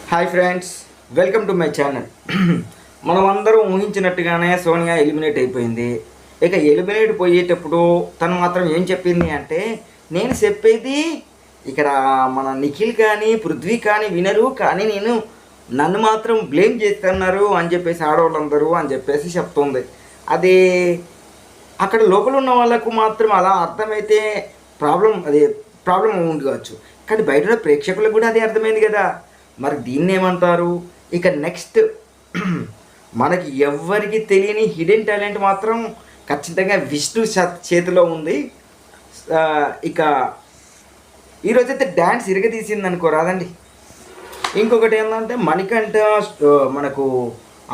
Hi friends, welcome to my channel. మనమందరం ఊహించినట్టుగానే Sonia eliminate అయిపోయింది. ఇక ఎలిమినేట్ పోయేటప్పుడు తను మాత్రం ఏం చెప్పింది అంటే, నేను చెప్పేది ఇక్కడ మన నిఖిల్ కానీ పృథ్వీ కానీ వినరు, కానీ నన్ను మాత్రం బ్లేమ్ చేస్తున్నారు అని చెప్పేసి ఆడవాళ్ళందరూ అని చెప్పేసి చెప్తుంది. అది అక్కడ లోపల ఉన్న వాళ్ళకు మాత్రం అలా అర్థమైతే ప్రాబ్లం ఉంది కావచ్చు, కానీ బయట ఉన్న ప్రేక్షకులకు కూడా అదే అర్థమైంది కదా. మరి దీన్ని ఏమంటారు? ఇక నెక్స్ట్ మనకి ఎవ్వరికి తెలియని హిడెన్ టాలెంట్ మాత్రం ఖచ్చితంగా విష్ణు చేతిలో ఉంది. ఇక ఈరోజైతే డ్యాన్స్ ఇరగదీసింది అనుకో రాదండి. ఇంకొకటి ఏంటంటే మణికంఠ మనకు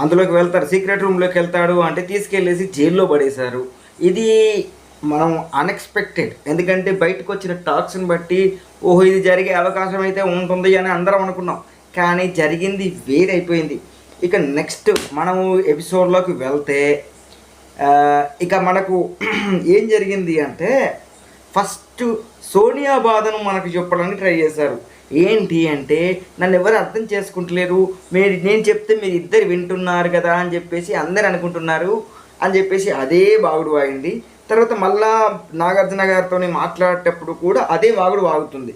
అందులోకి వెళ్తారు, సీక్రెట్ రూమ్లోకి వెళ్తాడు అంటే తీసుకెళ్ళేసి జైల్లో పడేశారు. ఇది మనం అన్ఎక్స్పెక్టెడ్, ఎందుకంటే బయటకు వచ్చిన టాక్స్ని బట్టి ఓహో ఇది జరిగే అవకాశం అయితే ఉంటుంది అని అందరం అనుకున్నాం, కానీ జరిగింది వేరైపోయింది. ఇక నెక్స్ట్ మనము ఎపిసోడ్లోకి వెళ్తే ఇక మనకు ఏం జరిగింది అంటే, ఫస్ట్ సోనియా బాధను మనకు చెప్పడానికి ట్రై చేశారు. ఏంటి అంటే, నన్ను ఎవరు అర్థం చేసుకుంటలేరు, నేను చెప్తే మీరు ఇద్దరు వింటున్నారు కదా అని చెప్పేసి అందరు అనుకుంటున్నారు అని చెప్పేసి అదే బాగుడు వాయింది. తర్వాత మళ్ళా నాగార్జున గారితో మాట్లాడేటప్పుడు కూడా అదే వాగుడు వాగుతుంది.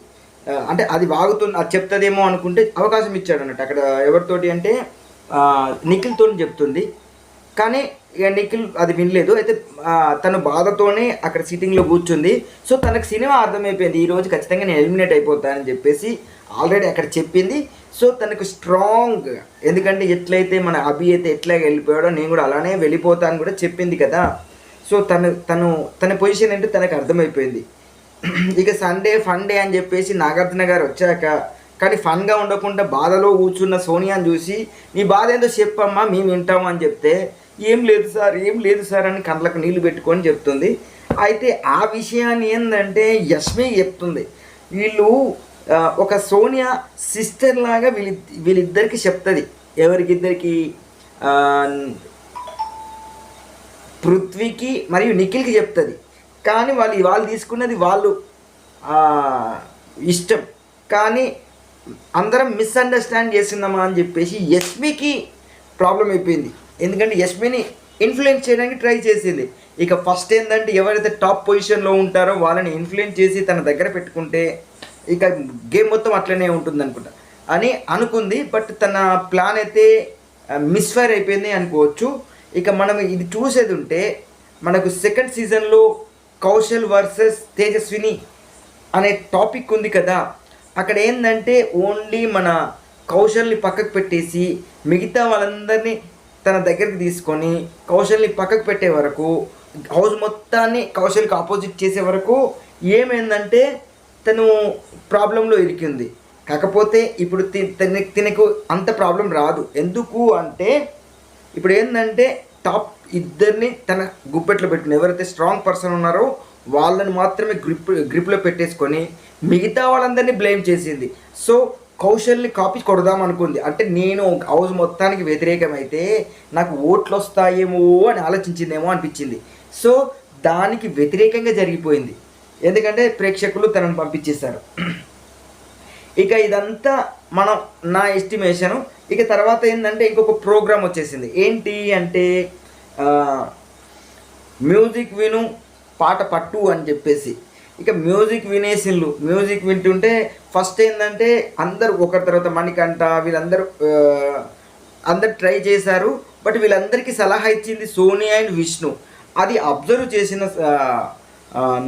అంటే అది వాగుతుంది, అది చెప్తుందేమో అనుకుంటే అవకాశం ఇచ్చాడు అన్నట్టు. అక్కడ ఎవరితోటి అంటే నిఖిల్తో చెప్తుంది, కానీ ఇక నిఖిల్ అది వినలేదు. అయితే తను బాధతోనే అక్కడ సిట్టింగ్లో కూర్చుంది. సో తనకు సినిమా అర్థమైపోయింది, ఈరోజు ఖచ్చితంగా నేను ఎలిమినేట్ అయిపోతానని చెప్పేసి ఆల్రెడీ అక్కడ చెప్పింది. సో తనకు స్ట్రాంగ్, ఎందుకంటే ఎట్లయితే మన అభి అయితే ఎట్లా వెళ్ళిపోయాడో నేను కూడా అలానే వెళ్ళిపోతాను కూడా చెప్పింది కదా. సో తన పొజిషన్ అంటే తనకు అర్థమైపోయింది. ఇక సండే ఫన్ డే అని చెప్పేసి నాగార్జున గారు వచ్చాక, కానీ ఫన్గా ఉండకుండా బాధలో కూర్చున్న సోనియాని చూసి నీ బాధ ఏందో చెప్పమ్మా మేము వింటాము అని చెప్తే, ఏం లేదు సార్ అని కళ్ళకు నీళ్లు పెట్టుకొని చెప్తుంది. అయితే ఆ విషయాన్ని ఏంటంటే యష్మి చెప్తుంది, వీళ్ళు ఒక సోనియా సిస్టర్ లాగా వీళ్ళిద్దరికి చెప్తుంది. ఎవరికిద్దరికి? పృథ్వీకి మరియు నిఖిల్కి చెప్తుంది. కానీ వాళ్ళు తీసుకున్నది వాళ్ళు ఇష్టం, కానీ అందరం మిస్అండర్స్టాండ్ చేస్తున్నామా అని చెప్పేసి యష్మికి ప్రాబ్లం అయిపోయింది. ఎందుకంటే యష్మిని ఇన్ఫ్లుయెన్స్ చేయడానికి ట్రై చేసింది. ఇక ఫస్ట్ ఏంటంటే ఎవరైతే టాప్ పొజిషన్లో ఉంటారో వాళ్ళని ఇన్ఫ్లుయెన్స్ చేసి తన దగ్గర పెట్టుకుంటే ఇక గేమ్ మొత్తం అట్లనే ఉంటుంది అనుకుంటా అని అనుకుంది. బట్ తన ప్లాన్ అయితే మిస్ఫైర్ అయిపోయింది అనుకోవచ్చు. ఇక మనం ఇది చూసేది ఉంటే మనకు సెకండ్ సీజన్లో కౌశల్ వర్సెస్ తేజస్విని అనే టాపిక్ ఉంది కదా. అక్కడ ఏంటంటే ఓన్లీ మన కౌశల్ని పక్కకు పెట్టేసి మిగతా వాళ్ళందరినీ తన దగ్గరికి తీసుకొని కౌశల్ని పక్కకు పెట్టే వరకు, హౌస్ మొత్తాన్ని కౌశల్కి ఆపోజిట్ చేసే వరకు ఏమైందంటే తను ప్రాబ్లంలో ఇరికింది. కాకపోతే ఇప్పుడు తినకు అంత ప్రాబ్లం రాదు. ఎందుకు అంటే ఇప్పుడు ఏంటంటే టాప్ ఇద్దరిని తన గుప్పెట్లో పెట్టిన ఎవరైతే స్ట్రాంగ్ పర్సన్ ఉన్నారో వాళ్ళని మాత్రమే గ్రిప్లో పెట్టేసుకొని మిగతా వాళ్ళందరినీ బ్లేమ్ చేసింది. సో కౌశల్ని కాపీ కొడదాం అనుకుంది. అంటే నేను హౌస్ మొత్తానికి వ్యతిరేకమైతే నాకు ఓట్లు వస్తాయేమో అని ఆలోచించిందేమో అనిపించింది. సో దానికి వ్యతిరేకంగా జరిగిపోయింది, ఎందుకంటే ప్రేక్షకులు తనను పంపించేశారు. ఇక ఇదంతా నా ఎస్టిమేషను. ఇక తర్వాత ఏంటంటే ఇంకొక ప్రోగ్రామ్ వచ్చేసింది. ఏంటి అంటే మ్యూజిక్ విను పాట పట్టు అని చెప్పేసి. ఇక మ్యూజిక్ వింటుంటే ఫస్ట్ ఏంటంటే అందరూ ఒకరి తర్వాత మణికంఠ వీళ్ళందరూ అందరు ట్రై చేశారు. బట్ వీళ్ళందరికీ సలహా ఇచ్చింది సోనియా అండ్ విష్ణు. అది అబ్జర్వ్ చేసిన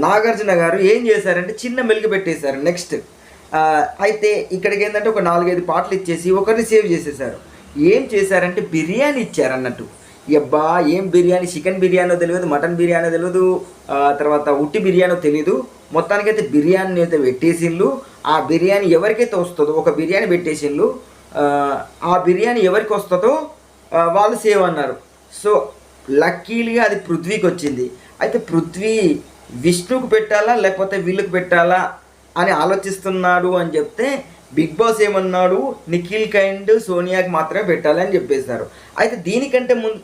నాగార్జున గారు ఏం చేశారంటే చిన్న మెలుగు పెట్టేశారు. నెక్స్ట్ అయితే ఇక్కడికి ఏంటంటే ఒక 4-5 పాటలు ఇచ్చేసి ఒకరిని సేవ్ చేసేసారు. ఏం చేశారంటే బిర్యానీ ఇచ్చారు అన్నట్టు. అబ్బా ఏం బిర్యానీ, చికెన్ బిర్యానో తెలియదు, మటన్ బిర్యానో తెలియదు, తర్వాత ఉట్టి బిర్యానో తెలియదు, మొత్తానికైతే బిర్యానీ అయితే పెట్టేసిళ్ళు. ఆ బిర్యానీ ఎవరికైతే వస్తుందో ఒక బిర్యానీ పెట్టేసిళ్ళు, ఆ బిర్యానీ ఎవరికి వస్తుందో వాళ్ళు సేవ్ అన్నారు. సో లక్కీలీగా అది పృథ్వీకి వచ్చింది. అయితే పృథ్వీ విష్ణుకు పెట్టాలా లేకపోతే వీళ్ళకి పెట్టాలా అని ఆలోచిస్తున్నాడు అని చెప్తే బిగ్ బాస్ ఏమన్నాడు, నిఖిల్ అండ్ సోనియాకి మాత్రమే పెట్టాలని చెప్పేశారు. అయితే దీనికంటే ముందు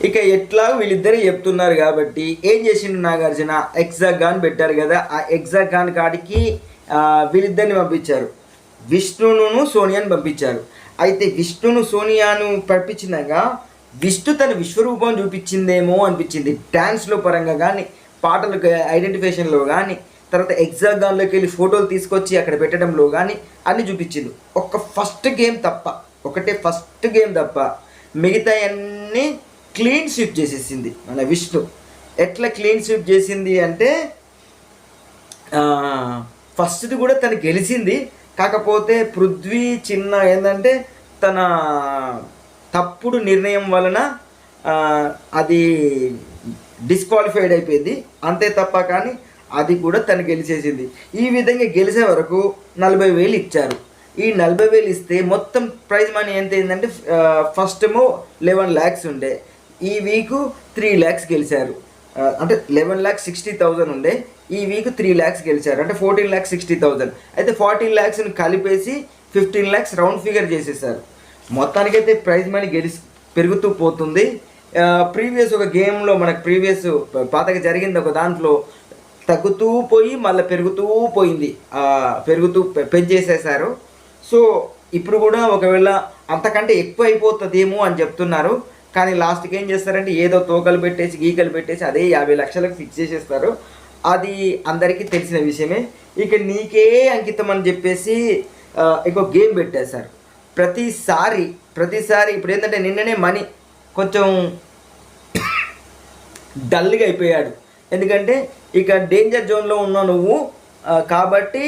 ఇక ఎట్లా వీళ్ళిద్దరే చెప్తున్నారు కాబట్టి ఏం చేసిండు నాగార్జున, ఎగ్జాగాన్ పెట్టారు కదా, ఆ ఎగ్జాగాన్ కాడికి వీళ్ళిద్దరిని పంపించారు, విష్ణును సోనియాను పంపించారు. అయితే విష్ణును సోనియాను పంపించినాక విష్ణు తన విశ్వరూపం చూపించిందేమో అనిపించింది, డ్యాన్స్లో పరంగా కానీ, పాటలకు ఐడెంటిఫికేషన్లో కానీ, తర్వాత ఎగ్జాగాన్లోకి వెళ్ళి ఫోటోలు తీసుకొచ్చి అక్కడ పెట్టడంలో కానీ అన్నీ చూపించింది. ఫస్ట్ గేమ్ తప్ప, ఫస్ట్ గేమ్ తప్ప మిగతా అన్నీ క్లీన్ స్వీప్ చేసేసింది మన విష్ణు. ఎట్లా క్లీన్ స్వీప్ చేసింది అంటే ఫస్ట్ది కూడా తను గెలిచింది, కాకపోతే పృథ్వీ చిన్న ఏంటంటే తన తప్పుడు నిర్ణయం వలన అది డిస్క్వాలిఫైడ్ అయిపోయింది అంతే తప్ప, కానీ అది కూడా తను గెలిచేసింది. ఈ విధంగా గెలిచే వరకు 40,000 ఇచ్చారు. ఈ 40,000 ఇస్తే మొత్తం ప్రైజ్ మనీ ఎంత అయిందంటే ఫస్ట్ ఏమో 11 lakhs ఉండే, ఈ వీకు 3 lakhs గెలిచారు. అంటే 11,60,000 ఉండే, ఈ వీక్ 3 lakhs గెలిచారు, అంటే 14,60,000. అయితే 14 lakhsని కలిపేసి 15 lakhs రౌండ్ ఫిగర్ చేసేసారు. మొత్తానికైతే ప్రైజ్ మనీ పెరుగుతూ పోతుంది. ప్రీవియస్ ఒక గేమ్లో మనకు పాతగా జరిగింది, ఒక దాంట్లో తగ్గుతూ పోయి మళ్ళీ పెరుగుతూ పోయింది, పెంచేసేసారు. సో ఇప్పుడు కూడా ఒకవేళ అంతకంటే ఎక్కువ అయిపోతుందేమో అని చెప్తున్నారు, కానీ లాస్ట్కి ఏం చేస్తారంటే ఏదో తోకలు పెట్టేసి గీకలు పెట్టేసి అదే 50 లక్షలకు ఫిక్స్ చేసేస్తారు. అది అందరికీ తెలిసిన విషయమే. ఇక నీకే అంకితం అని చెప్పేసి ఇంకో గేమ్ పెట్టేశారు. ప్రతిసారి ఇప్పుడు ఏంటంటే నిన్ననే మనీ కొంచెం డల్గా అయిపోయాడు, ఎందుకంటే ఇక డేంజర్ జోన్లో ఉన్నావు నువ్వు, కాబట్టి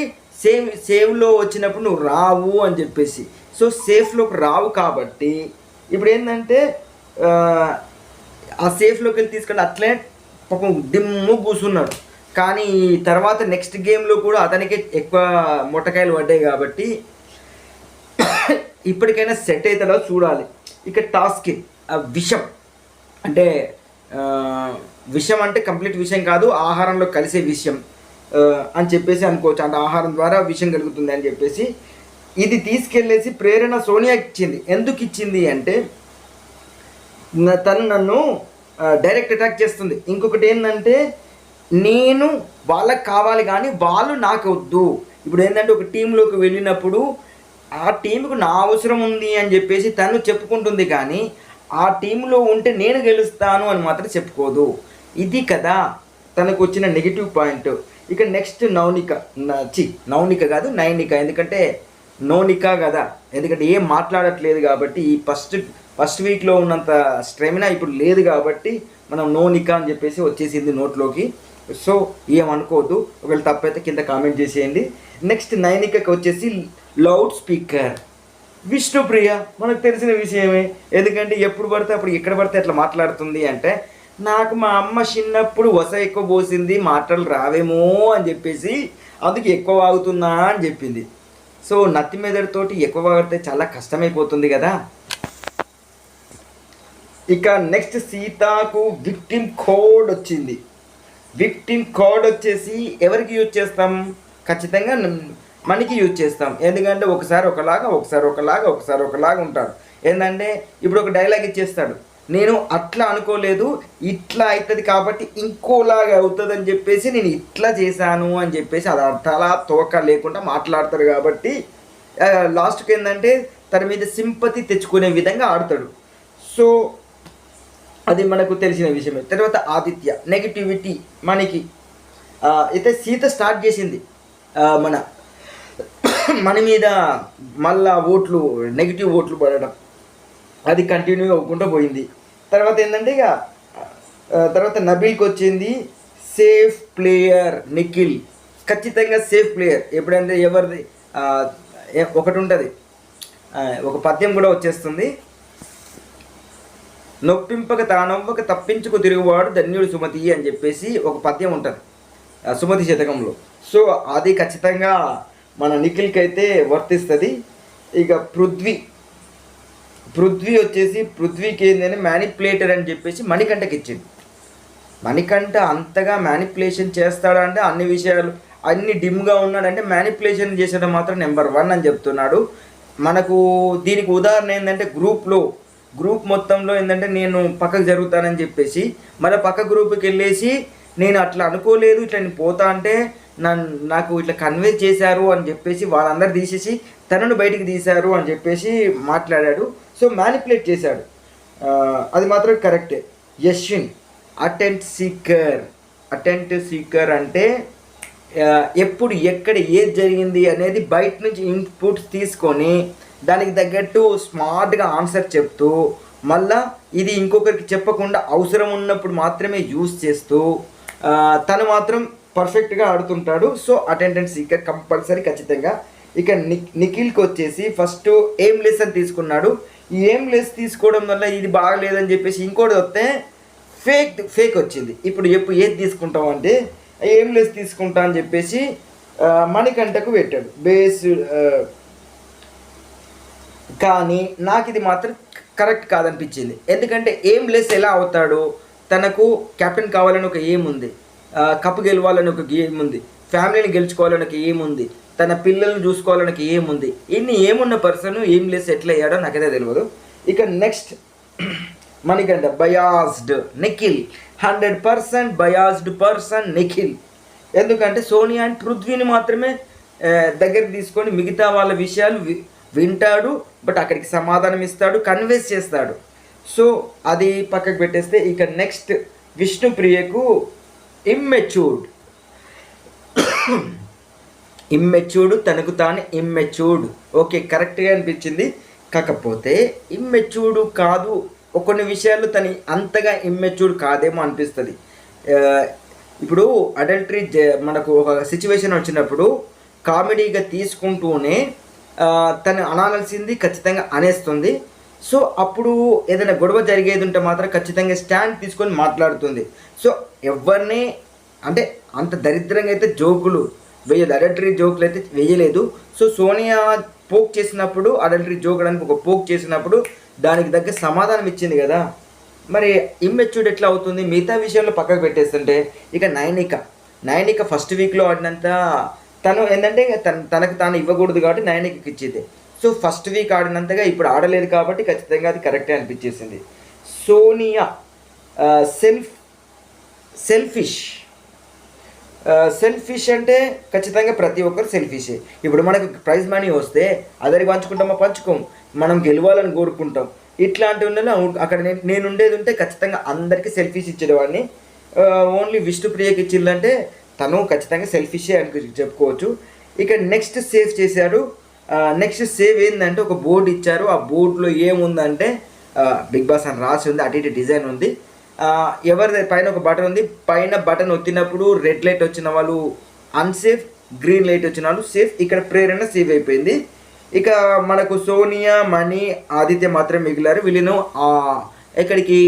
సేవ్లో వచ్చినప్పుడు నువ్వు రావు అని చెప్పేసి, సో సేఫ్లోకి రావు కాబట్టి ఇప్పుడు ఏంటంటే ఆ సేఫ్లోకి వెళ్ళి తీసుకొని అట్లే పాపం దిమ్ము కూర్చున్నాడు. కానీ తర్వాత నెక్స్ట్ గేమ్లో కూడా అతనికే ఎక్కువ మొట్టకాయలు పడ్డాయి కాబట్టి ఇప్పటికైనా సెట్ అవుతాడో చూడాలి. ఇక టాస్క్ విషం అంటే విషం అంటే కంప్లీట్ విషయం కాదు, ఆహారంలో కలిసే విషయం అని చెప్పేసి అనుకోవచ్చు, అంటే ఆహారం ద్వారా విషం కలుగుతుంది అని చెప్పేసి ఇది తీసుకెళ్ళేసి ప్రేరణ సోనియా ఇచ్చింది. ఎందుకు ఇచ్చింది అంటే తను నన్ను డైరెక్ట్ అటాక్ చేస్తుంది. ఇంకొకటి ఏంటంటే నేను వాళ్ళకి కావాలి కానీ వాళ్ళు నాకు వద్దు. ఇప్పుడు ఏంటంటే ఒక టీంలోకి వెళ్ళినప్పుడు ఆ టీంకు నా అవసరం ఉంది అని చెప్పేసి తను చెప్పుకుంటుంది, కానీ ఆ టీంలో ఉంటే నేను గెలుస్తాను అని మాత్రం చెప్పుకోదు. ఇది కదా తనకు వచ్చిన నెగిటివ్ పాయింట్. ఇక నెక్స్ట్ నౌనిక కాదు నైనిక, ఎందుకంటే నోనికా కదా, ఎందుకంటే ఏం మాట్లాడట్లేదు కాబట్టి ఈ ఫస్ట్ వీక్లో ఉన్నంత స్ట్రెమినా ఇప్పుడు లేదు కాబట్టి మనం నోనికా అని చెప్పేసి వచ్చేసింది నోట్లోకి. సో ఏమనుకోవద్దు, ఒకవేళ తప్పైతే కింద కామెంట్ చేసేయండి. నెక్స్ట్ నైనికకి వచ్చేసి లౌడ్ స్పీకర్ విష్ణుప్రియ, మనకు తెలిసిన విషయమే, ఎందుకంటే ఎప్పుడు పడితే అప్పుడు ఎక్కడ పడితే అట్లా మాట్లాడుతుంది. అంటే నాకు మా అమ్మ చిన్నప్పుడు వస ఎక్కువ పోసింది, మాటలు రావేమో అని చెప్పేసి అందుకు ఎక్కువ వాగుతున్నా అని చెప్పింది. సో నత్తి మెదడుతోటి ఎక్కువ వాడితే చాలా కష్టమైపోతుంది కదా. ఇక నెక్స్ట్ సీతాకు విక్టిమ్ కోడ్ వచ్చింది. విక్టిమ్ కోడ్ వచ్చేసి ఎవరికి యూజ్ చేస్తాం? ఖచ్చితంగా మనకి యూజ్ చేస్తాం, ఎందుకంటే ఒకసారి ఒకలాగా ఉంటాడు. ఏంటంటే ఇప్పుడు ఒక డైలాగ్ ఇచ్చేస్తాడు, నేను అట్లా అనుకోలేదు ఇట్లా అవుతుంది కాబట్టి ఇంకోలాగా అవుతుంది అని చెప్పేసి నేను ఇట్లా చేశాను అని చెప్పేసి అది అర్థాలా తోక లేకుండా మాట్లాడతాడు. కాబట్టి లాస్ట్కి ఏంటంటే తన మీద సింపతి తెచ్చుకునే విధంగా ఆడతాడు. సో అది మనకు తెలిసిన విషయమే. తర్వాత ఆదిత్య నెగిటివిటీ మనకి అయితే సీత స్టార్ట్ చేసింది మన మీద మళ్ళా నెగిటివ్ ఓట్లు పడడం, అది కంటిన్యూ అవ్వకుండా పోయింది. తర్వాత ఏంటంటే ఇక తర్వాత నబీల్కి వచ్చింది సేఫ్ ప్లేయర్ నిఖిల్, ఖచ్చితంగా సేఫ్ ప్లేయర్. ఎప్పుడంటే ఎవరిది ఒకటి ఉంటుంది, ఒక పద్యం కూడా వచ్చేస్తుంది, నొప్పింపక తానవ్వక తప్పించుకు తిరుగువాడు ధన్యుడు సుమతి అని చెప్పేసి ఒక పద్యం ఉంటుంది సుమతి శతకంలో. సో అది ఖచ్చితంగా మన నిఖిల్కి అయితే వర్తిస్తుంది. ఇక పృథ్వీ వచ్చేసి పృథ్వీకి ఏంటంటే మ్యానిపులేటర్ అని చెప్పేసి మణికంఠకి ఇచ్చింది. మణికంఠ అంతగా మ్యానిపులేషన్ చేస్తాడా అంటే అన్ని విషయాలు అన్ని డిమ్గా ఉన్నాడంటే మ్యానిపులేషన్ చేసేయడం మాత్రం నెంబర్ 1 అని చెప్తున్నాడు. మనకు దీనికి ఉదాహరణ ఏంటంటే గ్రూప్లో గ్రూప్ మొత్తంలో ఏంటంటే నేను పక్కకు జరుగుతానని చెప్పేసి మళ్ళీ పక్క గ్రూప్కి వెళ్ళేసి నేను అట్లా అనుకోలేదు, ఇట్లా నేను పోతా అంటే నాకు ఇట్లా కన్వే చేశారు అని చెప్పేసి వాళ్ళందరూ తీసేసి తనను బయటికి తీశారు అని చెప్పేసి మాట్లాడాడు. సో మ్యానిపులేట్ చేశాడు, అది మాత్రం కరెక్టే. యశ్విన్ అటెంట్ సీకర్ అంటే ఎప్పుడు ఎక్కడ ఏది జరిగింది అనేది బయట నుంచి ఇన్పుట్స్ తీసుకొని దానికి తగ్గట్టు స్మార్ట్గా ఆన్సర్ చెప్తూ మళ్ళా ఇది ఇంకొకరికి చెప్పకుండా అవసరం ఉన్నప్పుడు మాత్రమే యూజ్ చేస్తూ తను మాత్రం పర్ఫెక్ట్గా ఆడుతుంటాడు. సో అటెండెన్స్ సీకర్ కంపల్సరీ ఖచ్చితంగా. ఇక నిఖిల్కి వచ్చేసి ఫస్ట్ ఎయిమ్లెస్ అని తీసుకున్నాడు. ఈ ఎయిమ్లెస్ తీసుకోవడం వల్ల ఇది బాగలేదని చెప్పేసి ఇంకోటి వస్తే ఫేక్ వచ్చింది. ఇప్పుడు ఏది తీసుకుంటాం అంటే ఎయిమ్లెస్ తీసుకుంటా అని చెప్పేసి మణికంఠకు పెట్టాడు బేస్. కానీ నాకు ఇది మాత్రం కరెక్ట్ కాదనిపించింది. ఎందుకంటే ఎయిమ్లెస్ ఎలా అవుతాడు? తనకు కెప్టెన్ కావాలని ఒక ఎయిమ్ ఉంది, కప్పు గెలవాలని ఒక ఎయిమ్ ఉంది, ఫ్యామిలీని గెలుచుకోవాలని ఒక ఎయిమ్ ఉంది, తన పిల్లల్ని చూసుకోవాలని ఒక ఎయిమ్ ఉంది. ఇన్ని ఏమున్న పర్సన్ ఎయిమ్లెస్ ఎట్లా అయ్యాడో నాకైతే తెలియదు. ఇక next Manikanta biased Nikhil, 100% biased person Nikhil. ఎందుకంటే సోనియా అండ్ పృథ్వీని మాత్రమే దగ్గరికి తీసుకొని మిగతా వాళ్ళ విషయాలు వింటాడు, బట్ అక్కడికి సమాధానం ఇస్తాడు, కన్విన్స్ చేస్తాడు. సో అది పక్కకు పెట్టేస్తే ఇక నెక్స్ట్ విష్ణుప్రియకు ఇమ్మెచ్యూర్డ్ తనకు తాను ఇమ్మెచ్యూర్డ్. ఓకే, కరెక్ట్గా అనిపించింది. కాకపోతే ఇమ్మెచ్యూర్డ్ కాదు, కొన్ని విషయాలు తను అంతగా ఇమ్మెచ్యూర్డ్ కాదేమో అనిపిస్తుంది. ఇప్పుడు అడల్టరీ మనకు ఒక సిచ్యువేషన్ వచ్చినప్పుడు కామెడీగా తీసుకుంటూనే తను అనాల్సింది ఖచ్చితంగా అనేస్తుంది. సో అప్పుడు ఏదైనా గొడవ జరిగేది ఉంటే మాత్రం ఖచ్చితంగా స్టాండ్ తీసుకొని మాట్లాడుతుంది. సో ఎవరిని అంటే అంత దరిద్రంగా అయితే జోకులు వేయదు, అడల్టరీ జోకులు అయితే వేయలేదు. సో సోనియా పోక్ చేసినప్పుడు, అడల్టరీ జోక్ అని ఒక పోక్ చేసినప్పుడు దానికి తగ్గ సమాధానం ఇచ్చింది కదా. మరి ఇమ్మెచ్యూర్డ్ ఎట్లా అవుతుంది? మిగతా విషయంలో పక్కకు పెట్టేస్తుంటే ఇక నైనిక ఫస్ట్ వీక్లో ఆడినంత తను ఏంటంటే తనకు తాను ఇవ్వకూడదు కాబట్టి నైనికకి ఇచ్చేది. సో ఫస్ట్ వీక్ ఆడినంతగా ఇప్పుడు ఆడలేదు కాబట్టి ఖచ్చితంగా అది కరెక్టే అనిపించేసింది. సోనియా సెల్ఫిష్ అంటే ఖచ్చితంగా ప్రతి ఒక్కరు సెల్ఫిషే. ఇప్పుడు మనకు ప్రైజ్ మనీ వస్తే అందరికి పంచుకుంటామా? పంచుకోము. మనం గెలవాలని కోరుకుంటాం. ఇట్లాంటి ఉండేలా అక్కడ నేను ఉండేది ఉంటే ఖచ్చితంగా అందరికీ సెల్ఫిష్ ఇచ్చేవాడిని. ఓన్లీ విష్ణుప్రియకి ఇచ్చిందంటే తను ఖచ్చితంగా సెల్ఫిషే అని చెప్పుకోవచ్చు. ఇక నెక్స్ట్ సేవ్ చేశాడు. నెక్స్ట్ సేవ్ ఏంటంటే ఒక బోర్డు ఇచ్చారు. ఆ బోర్డులో ఏముందంటే బిగ్ బాస్ అని రాసి ఉంది, అటు ఇటు డిజైన్ ఉంది. ఎవరిది పైన ఒక బటన్ ఉంది, పైన బటన్ ఒత్తినప్పుడు రెడ్ లైట్ వచ్చిన వాళ్ళు అన్సేఫ్, గ్రీన్ లైట్ వచ్చిన వాళ్ళు సేఫ్. ఇక్కడ ప్రేరణ సేవ్ అయిపోయింది. ఇక మనకు సోనియా, మణి, ఆదిత్య మాత్రం మిగిలారు. వీళ్ళను ఎక్కడికి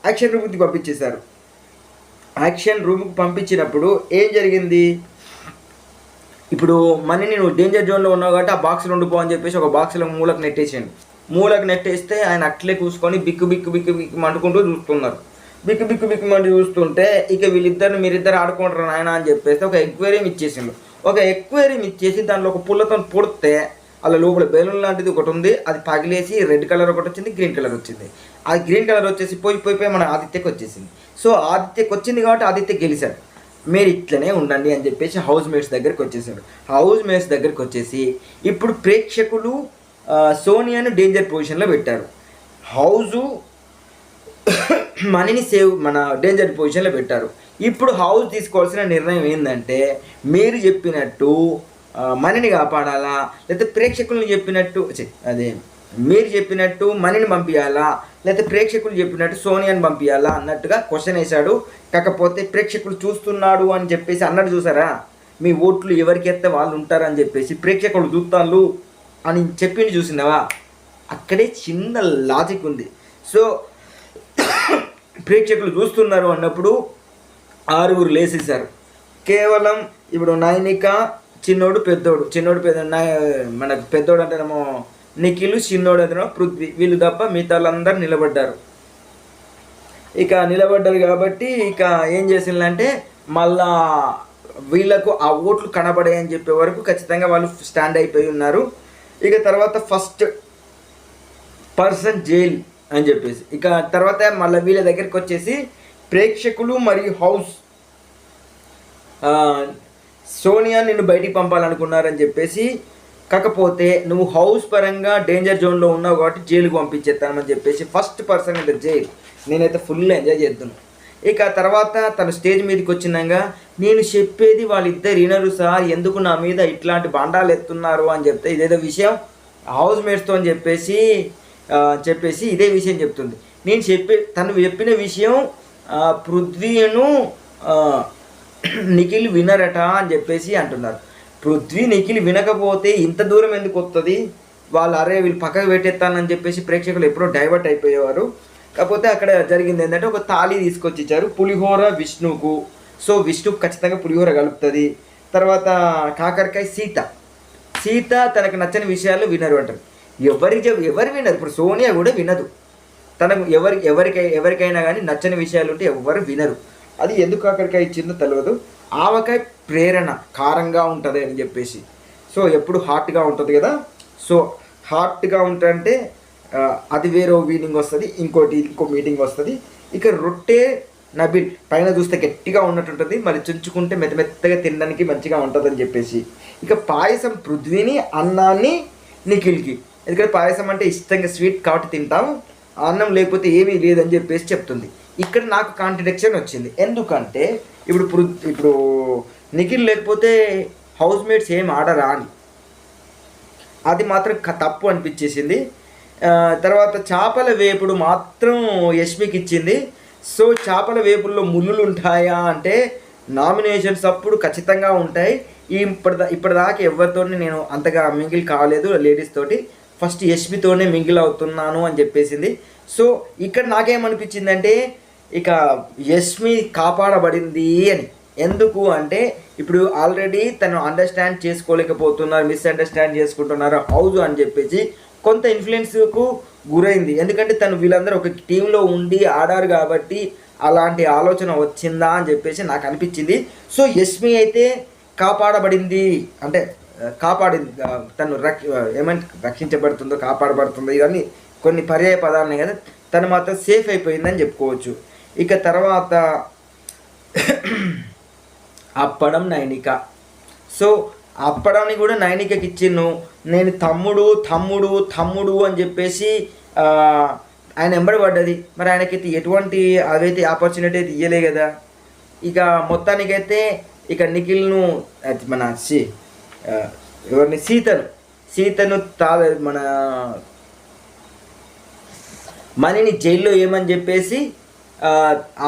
యాక్షన్ రూమ్కి పంపించేశారు. యాక్షన్ రూమ్కి పంపించినప్పుడు ఏం జరిగింది? ఇప్పుడు మనీని నువ్వు డేంజర్ జోన్లో ఉన్నావు కాబట్టి ఆ బాక్స్లో ఉండిపో అని చెప్పేసి ఒక బాక్స్లో మూలకు నెట్టేస్తే ఆయన అట్లే కూసుకొని బిక్కు మండుకుంటూ చూస్తున్నారు. బిక్కు మండి చూస్తుంటే ఇక మీరిద్దరు ఆడుకుంటారు నాయన అని చెప్పేసి ఒక ఎక్వేరియం ఇచ్చేసిండు. ఒక ఎక్వేరియం ఇచ్చేసి దాంట్లో ఒక పుల్లతో పొడితే అలా లోపల బెలూన్ లాంటిది ఒకటి ఉంది, అది పగిలేసి రెడ్ కలర్ ఒకటి వచ్చింది, గ్రీన్ కలర్ వచ్చింది. ఆ గ్రీన్ కలర్ వచ్చేసి పోయి మన ఆదిత్యకి వచ్చేసింది. సో ఆదిత్యకి వచ్చింది కాబట్టి ఆదిత్య గెలిచాడు. మీరు ఇట్లనే ఉండండి అని చెప్పేసి హౌస్ మేట్స్ దగ్గరికి వచ్చేసాడు. హౌస్ మేట్స్ దగ్గరికి వచ్చేసి ఇప్పుడు ప్రేక్షకులు సోనియాను డేంజర్ పొజిషన్లో పెట్టారు. హౌజు మనీని మన డేంజర్ పొజిషన్లో పెట్టారు. ఇప్పుడు హౌస్ తీసుకోవాల్సిన నిర్ణయం ఏంటంటే మీరు చెప్పినట్టు మనీని కాపాడాలా, లేకపోతే ప్రేక్షకులను చెప్పినట్టు మీరు చెప్పినట్టు మనీని పంపించాలా, లేకపోతే ప్రేక్షకులు చెప్పినట్టు సోనియాని పంపించాలా అన్నట్టుగా క్వశ్చన్ వేశాడు. కాకపోతే ప్రేక్షకులు చూస్తున్నాడు అని చెప్పేసి అన్నట్టు చూసారా, మీ ఓట్లు ఎవరికి ఎత్తే వాళ్ళు ఉంటారని చెప్పేసి ప్రేక్షకులు చూస్తాను అని చెప్పింది చూసినావా, అక్కడే చిన్న లాజిక్ ఉంది. సో ప్రేక్షకులు చూస్తున్నారు అన్నప్పుడు 6 లేసేశారు. కేవలం ఇప్పుడు నైనిక, చిన్నోడు పెద్దోడు మనకు పెద్దోడు అంటేనేమో నిఖిల్, చిన్నోడు అంటేనేమో పృథ్వీ, వీళ్ళు తప్ప మిగతా వాళ్ళందరూ నిలబడ్డారు. ఇక నిలబడ్డారు కాబట్టి ఇక ఏం చేసిందంటే మళ్ళా వీళ్ళకు ఆ ఓట్లు కనబడాయని చెప్పే వరకు ఖచ్చితంగా వాళ్ళు స్టాండ్ అయిపోయి ఉన్నారు. ఇక తర్వాత ఫస్ట్ పర్సన్ అని చెప్పేసి. ఇక తర్వాత మళ్ళీ వీళ్ళ దగ్గరికి వచ్చేసి ప్రేక్షకులు మరియు హౌస్ సోనియా నిన్ను బయటికి పంపాలనుకున్నారని చెప్పేసి, కాకపోతే నువ్వు హౌస్ పరంగా డేంజర్ జోన్లో ఉన్నావు కాబట్టి జైలుకు పంపించేస్తానని చెప్పేసి first person in the jail. నేనైతే ఫుల్ ఎంజాయ్ చేద్దాను. ఇక తర్వాత తను స్టేజ్ మీదకి వచ్చినాక నేను చెప్పేది వాళ్ళిద్దరు వినరు సార్, ఎందుకు నా మీద ఇట్లాంటి బండాలు ఎత్తున్నారు అని చెప్తే ఇదేదో విషయం హౌస్ మేట్స్తో అని చెప్పేసి ఇదే విషయం చెప్తుంది. నేను తను చెప్పిన విషయం పృథ్వీను నిఖిల్ వినరట అని చెప్పేసి అంటున్నారు. పృథ్వీ నిఖిల్ వినకపోతే ఇంత దూరం ఎందుకు వస్తుంది, వాళ్ళు అరే వీళ్ళు పక్కకు పెట్టేస్తానని చెప్పేసి ప్రేక్షకులు ఎప్పుడో డైవర్ట్ అయిపోయేవారు. కాకపోతే అక్కడ జరిగింది ఏంటంటే ఒక తాళి తీసుకొచ్చి ఇచ్చారు పులిహోర విష్ణుకు. సో విష్ణుకు ఖచ్చితంగా పులిహోర కలుపుతుంది. తర్వాత కాకరకాయ సీత తనకు నచ్చని విషయాలు వినరు అంటారు. ఎవరు వినరు. ఇప్పుడు సోనియా కూడా వినదు. తనకు ఎవరికైనా కానీ నచ్చని విషయాలు ఉంటే ఎవరు వినరు. అది ఎందుకు కాకరకాయ ఇచ్చిందో తెలియదు. ఆవకాయ ప్రేరణ కారంగా ఉంటుంది అని చెప్పేసి. సో ఎప్పుడు హాట్గా ఉంటుంది కదా. సో హాట్గా ఉంటుందంటే అది వేరే మీటింగ్ వస్తుంది, ఇంకో మీటింగ్ వస్తుంది. ఇక రొట్టె నబిల్ పైన చూస్తే గట్టిగా ఉన్నట్టుంటుంది, మరి చుంచుకుంటే మెత్తగా తినడానికి మంచిగా ఉంటుందని చెప్పేసి. ఇక పాయసం పృథ్వీని, అన్నాన్ని నిఖిల్కి. ఎందుకంటే పాయసం అంటే ఇష్టంగా స్వీట్ కాబట్టి తింటాం, అన్నం లేకపోతే ఏమీ లేదని చెప్పేసి చెప్తుంది. ఇక్కడ నాకు కాంట్రడిక్షన్ వచ్చింది. ఎందుకంటే ఇప్పుడు నిఖిల్ లేకపోతే హౌస్ మేట్స్ ఏం ఆడరా అని, అది మాత్రం తప్పు అనిపించేసింది. తర్వాత చేపల వేపుడు మాత్రం యష్మికి ఇచ్చింది. సో చేపల వేపుల్లో ముళ్ళులు ఉంటాయా అంటే నామినేషన్స్ అప్పుడు ఖచ్చితంగా ఉంటాయి. ఇప్పటిదాకా ఎవరితో నేను అంతగా మింగిల్ కాలేదు లేడీస్ తోటి, ఫస్ట్ యష్మితోనే మింగిల్ అవుతున్నాను అని చెప్పేసింది. సో ఇక్కడ నాకేమనిపించింది అంటే ఇక యష్మి కాపాడబడింది అని. ఎందుకు అంటే ఇప్పుడు ఆల్రెడీ తను అండర్స్టాండ్ చేసుకోలేకపోతున్నారు, మిస్అండర్స్టాండ్ చేసుకుంటున్నారు హౌస్ అని చెప్పేసి కొంత ఇన్ఫ్లుయెన్స్కు గురైంది. ఎందుకంటే తను వీళ్ళందరూ ఒక టీంలో ఉండి ఆడారు కాబట్టి అలాంటి ఆలోచన వచ్చిందా అని చెప్పేసి నాకు అనిపించింది. సో యష్మి అయితే కాపాడబడింది, అంటే కాపాడింది, తను ఏమంటే రక్షించబడుతుందో కాపాడబడుతుందో ఇవన్నీ కొన్ని పర్యాయ పదాలనే కదా, తను మాత్రం సేఫ్ అయిపోయిందని చెప్పుకోవచ్చు. ఇక తర్వాత అప్పడం నైనిక. సో అప్పడాన్ని కూడా నైనికకి ఇచ్చిండు. నేను తమ్ముడు అని చెప్పేసి ఆయన ఎంబడి పడ్డది. మరి ఆయనకైతే ఎటువంటి అవైతే ఆపర్చునిటీ అయితే ఇవ్వలే కదా. ఇక మొత్తానికైతే ఇక నిఖిల్ను మన ఎవరిని సీతను మన మనీని జైల్లో ఏమని చెప్పేసి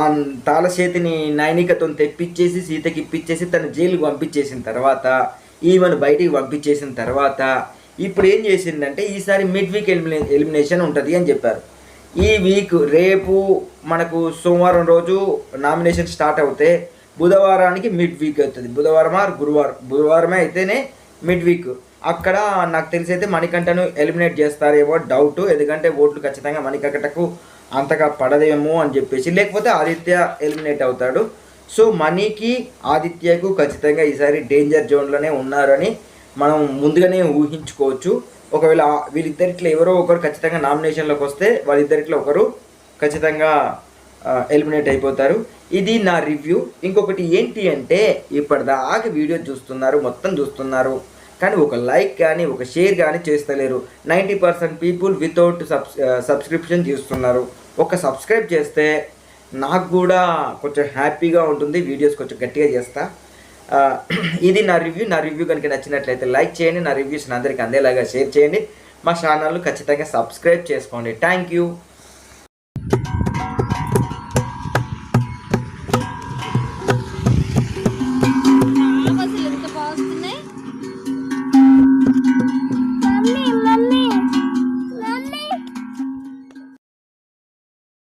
ఆ తాళచేతిని నైనికతో తెప్పించేసి సీతకి ఇప్పించేసి తను జైలుకి పంపించేసిన తర్వాత, ఈమెను బయటికి పంపించేసిన తర్వాత ఇప్పుడు ఏం చేసిందంటే ఈసారి మిడ్ వీక్ ఎలిమినేషన్ ఉంటుంది అని చెప్పారు. ఈ వీక్ రేపు మనకు సోమవారం రోజు నామినేషన్ స్టార్ట్ అవుతే బుధవారానికి మిడ్ వీక్ అవుతుంది. బుధవారమే అయితేనే మిడ్ వీక్. అక్కడ నాకు తెలిసి అయితే మణికంఠను ఎలిమినేట్ చేస్తారేమో డౌట్, ఎందుకంటే ఓట్లు ఖచ్చితంగా మణికంఠకు అంతగా పడదేమో అని చెప్పేసి, లేకపోతే ఆదిత్య ఎలిమినేట్ అవుతాడు. సో మనీకి ఆదిత్యకు ఖచ్చితంగా ఈసారి డేంజర్ జోన్లోనే ఉన్నారని మనం ముందుగానే ఊహించుకోవచ్చు. ఒకవేళ వీళ్ళిద్దరిట్లో ఎవరో ఒకరు ఖచ్చితంగా నామినేషన్లోకి వస్తే వాళ్ళిద్దరిట్లో ఒకరు ఖచ్చితంగా ఎలిమినేట్ అయిపోతారు. ఇది నా రివ్యూ. ఇంకొకటి ఏంటి అంటే ఇప్పటిదాకా వీడియో మొత్తం చూస్తున్నారు, కానీ ఒక లైక్ కానీ ఒక షేర్ కానీ చేస్తలేరు. 90% పీపుల్ వితౌట్ సబ్స్క్రిప్షన్ చేస్తున్నారు. ఒక సబ్స్క్రైబ్ చేస్తే నాకు కూడా కొంచెం హ్యాపీగా ఉంటుంది, వీడియోస్ కొంచెం గట్టిగా చేస్తా. ఇది నా రివ్యూ కనుక నచ్చినట్లయితే లైక్ చేయండి, నా రివ్యూస్ని అందరికీ అందేలాగా షేర్ చేయండి, మా ఛానల్ను ఖచ్చితంగా సబ్స్క్రైబ్ చేసుకోండి. Thank you.